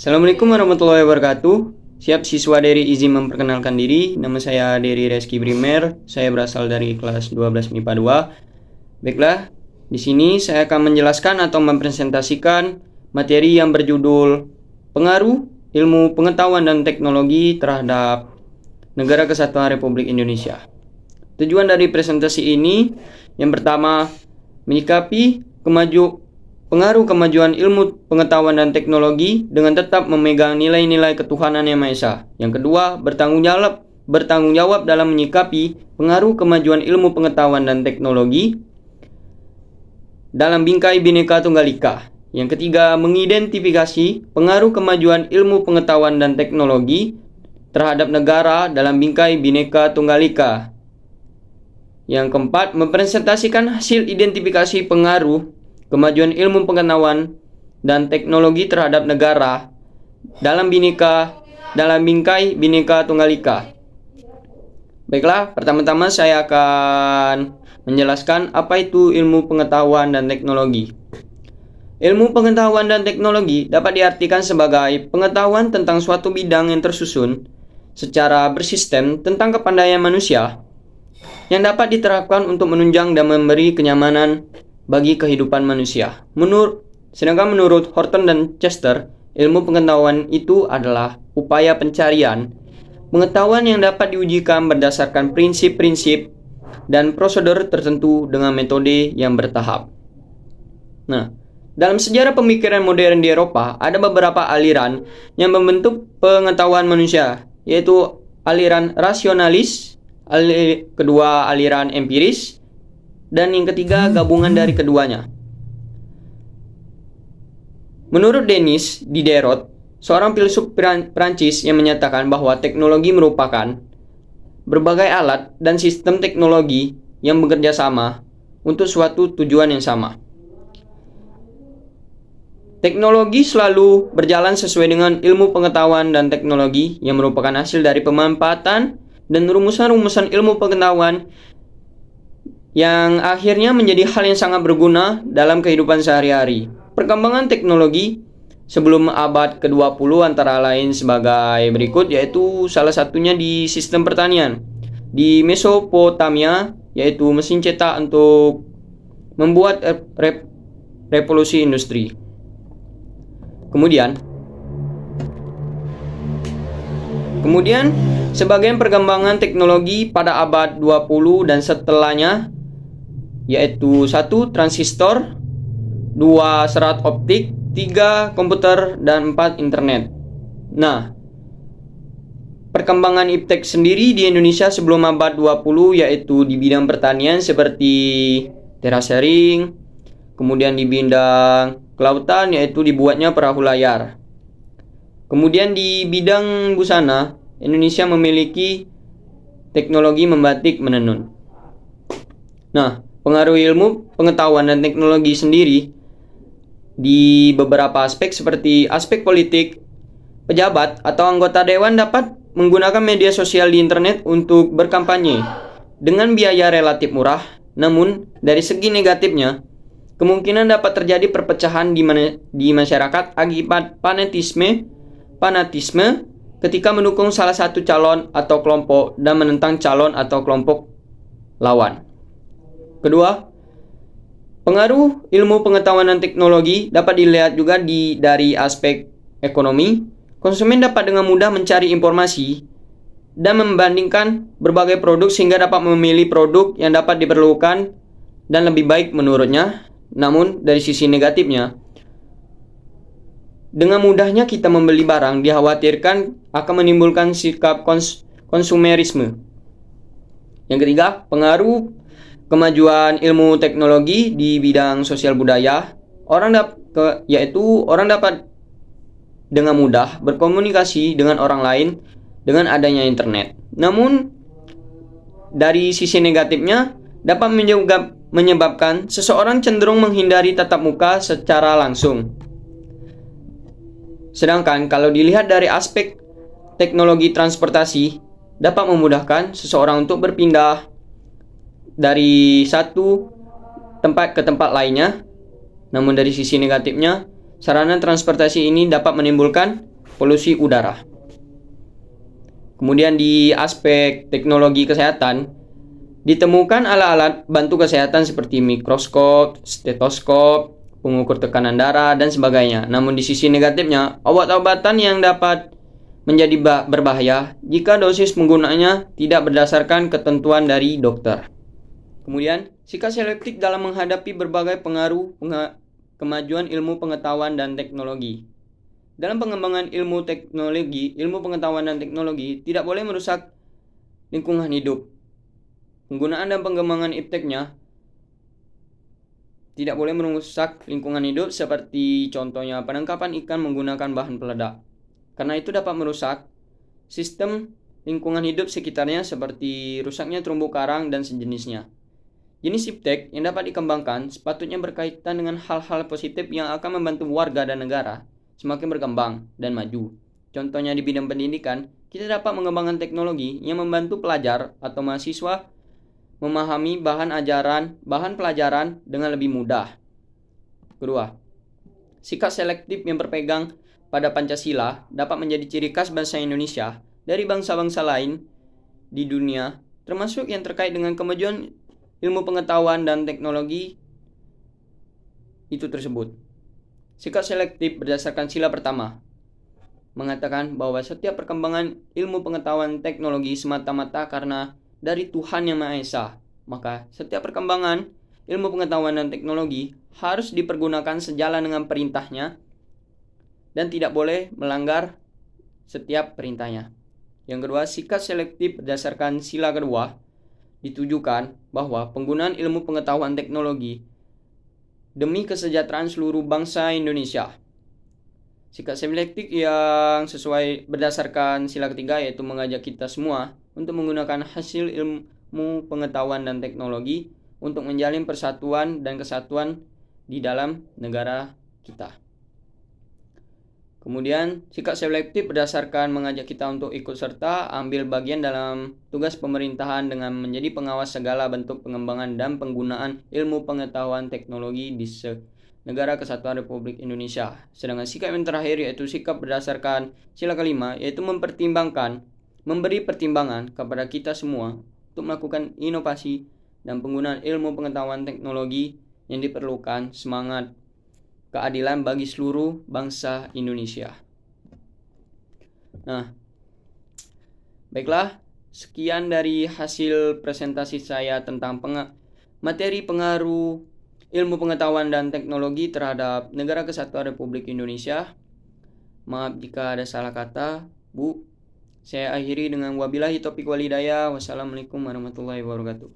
Assalamualaikum warahmatullahi wabarakatuh. Siap siswa Dery izin memperkenalkan diri. Nama saya Dery Reski Primer. Saya berasal dari kelas 12 MIPA 2. Baiklah, di sini saya akan menjelaskan atau mempresentasikan materi yang berjudul Pengaruh Ilmu Pengetahuan dan Teknologi terhadap Negara Kesatuan Republik Indonesia. Tujuan dari presentasi ini yang pertama, menyikapi pengaruh kemajuan ilmu pengetahuan dan teknologi dengan tetap memegang nilai-nilai ketuhanan Yang Maha Esa. Yang kedua, bertanggung jawab dalam menyikapi pengaruh kemajuan ilmu pengetahuan dan teknologi dalam bingkai Bhinneka Tunggal Ika. Yang ketiga, mengidentifikasi pengaruh kemajuan ilmu pengetahuan dan teknologi terhadap negara dalam bingkai Bhinneka Tunggal Ika. Yang keempat, mempresentasikan hasil identifikasi pengaruh kemajuan ilmu pengetahuan dan teknologi terhadap negara dalam bingkai Bhinneka Tunggal Ika. Baiklah, pertama-tama saya akan menjelaskan apa itu ilmu pengetahuan dan teknologi. Ilmu pengetahuan dan teknologi dapat diartikan sebagai pengetahuan tentang suatu bidang yang tersusun secara bersistem tentang kepandaian manusia yang dapat diterapkan untuk menunjang dan memberi kenyamanan bagi kehidupan manusia. Sedangkan menurut Horton dan Chester, ilmu pengetahuan itu adalah upaya pencarian pengetahuan yang dapat diujikan berdasarkan prinsip-prinsip dan prosedur tertentu dengan metode yang bertahap. Nah, dalam sejarah pemikiran modern di Eropa, ada beberapa aliran yang membentuk pengetahuan manusia, yaitu aliran rasionalis, kedua aliran empiris, dan yang ketiga gabungan dari keduanya. Menurut Denis Diderot, seorang filsuf Prancis yang menyatakan bahwa teknologi merupakan berbagai alat dan sistem teknologi yang bekerja sama untuk suatu tujuan yang sama. Teknologi selalu berjalan sesuai dengan ilmu pengetahuan dan teknologi yang merupakan hasil dari pemanfaatan dan rumusan-rumusan ilmu pengetahuan yang akhirnya menjadi hal yang sangat berguna dalam kehidupan sehari-hari. Perkembangan teknologi sebelum abad ke-20 antara lain sebagai berikut, yaitu salah satunya di sistem pertanian. Di Mesopotamia, yaitu mesin cetak untuk membuat revolusi industri. Kemudian sebagian perkembangan teknologi pada abad 20 dan setelahnya, yaitu 1. Transistor, 2. Serat optik, 3. Komputer, dan 4. Internet. Nah, perkembangan iptek sendiri di Indonesia sebelum abad 20 yaitu di bidang pertanian seperti terasering, kemudian di bidang kelautan yaitu dibuatnya perahu layar. Kemudian di bidang busana, Indonesia memiliki teknologi membatik menenun. Nah, pengaruh ilmu pengetahuan dan teknologi sendiri di beberapa aspek seperti aspek politik, pejabat atau anggota dewan dapat menggunakan media sosial di internet untuk berkampanye dengan biaya relatif murah. Namun, dari segi negatifnya, kemungkinan dapat terjadi perpecahan di masyarakat akibat fanatisme ketika mendukung salah satu calon atau kelompok dan menentang calon atau kelompok lawan. Kedua, pengaruh ilmu pengetahuan dan teknologi dapat dilihat juga dari aspek ekonomi. Konsumen dapat dengan mudah mencari informasi dan membandingkan berbagai produk sehingga dapat memilih produk yang dapat diperlukan dan lebih baik menurutnya. Namun, dari sisi negatifnya, dengan mudahnya kita membeli barang dikhawatirkan akan menimbulkan sikap konsumerisme. Yang ketiga, pengaruh kemajuan ilmu teknologi di bidang sosial budaya, orang dapat dengan mudah berkomunikasi dengan orang lain dengan adanya internet. Namun, dari sisi negatifnya dapat menyebabkan seseorang cenderung menghindari tatap muka secara langsung. Sedangkan kalau dilihat dari aspek teknologi transportasi, dapat memudahkan seseorang untuk berpindah dari satu tempat ke tempat lainnya. Namun dari sisi negatifnya, sarana transportasi ini dapat menimbulkan polusi udara. Kemudian di aspek teknologi kesehatan, ditemukan alat-alat bantu kesehatan seperti mikroskop, stetoskop, pengukur tekanan darah, dan sebagainya. Namun di sisi negatifnya, obat-obatan yang dapat menjadi berbahaya jika dosis penggunaannya tidak berdasarkan ketentuan dari dokter. Kemudian, sikap selektif dalam menghadapi berbagai pengaruh kemajuan ilmu pengetahuan dan teknologi. Dalam pengembangan ilmu pengetahuan dan teknologi tidak boleh merusak lingkungan hidup. Penggunaan dan pengembangan ipteknya tidak boleh merusak lingkungan hidup seperti contohnya penangkapan ikan menggunakan bahan peledak. Karena itu dapat merusak sistem lingkungan hidup sekitarnya seperti rusaknya terumbu karang dan sejenisnya. Jenis iptek yang dapat dikembangkan sepatutnya berkaitan dengan hal-hal positif yang akan membantu warga dan negara semakin berkembang dan maju. Contohnya di bidang pendidikan, kita dapat mengembangkan teknologi yang membantu pelajar atau mahasiswa memahami bahan pelajaran dengan lebih mudah. Kedua, sikap selektif yang berpegang pada Pancasila dapat menjadi ciri khas bangsa Indonesia dari bangsa-bangsa lain di dunia, termasuk yang terkait dengan kemajuan ilmu pengetahuan dan teknologi itu tersebut. Sikap selektif berdasarkan sila pertama mengatakan bahwa setiap perkembangan ilmu pengetahuan teknologi semata-mata karena dari Tuhan Yang Maha Esa. Maka setiap perkembangan ilmu pengetahuan dan teknologi harus dipergunakan sejalan dengan perintahnya dan tidak boleh melanggar setiap perintahnya. Yang kedua, sikap selektif berdasarkan sila kedua ditujukan bahwa penggunaan ilmu pengetahuan teknologi demi kesejahteraan seluruh bangsa Indonesia. Sikap selektif yang sesuai berdasarkan sila ketiga yaitu mengajak kita semua untuk menggunakan hasil ilmu pengetahuan dan teknologi untuk menjalin persatuan dan kesatuan di dalam negara kita. Kemudian, sikap selektif berdasarkan mengajak kita untuk ikut serta ambil bagian dalam tugas pemerintahan dengan menjadi pengawas segala bentuk pengembangan dan penggunaan ilmu pengetahuan teknologi di Negara Kesatuan Republik Indonesia. Sedangkan sikap yang terakhir yaitu sikap berdasarkan sila kelima yaitu memberi pertimbangan kepada kita semua untuk melakukan inovasi dan penggunaan ilmu pengetahuan teknologi yang diperlukan semangat keadilan bagi seluruh bangsa Indonesia. Nah, baiklah, sekian dari hasil presentasi saya tentang materi pengaruh ilmu pengetahuan dan teknologi terhadap Negara Kesatuan Republik Indonesia. Maaf jika ada salah kata, Bu. Saya akhiri dengan wabillahi taufiq wal hidayah. Wassalamualaikum warahmatullahi wabarakatuh.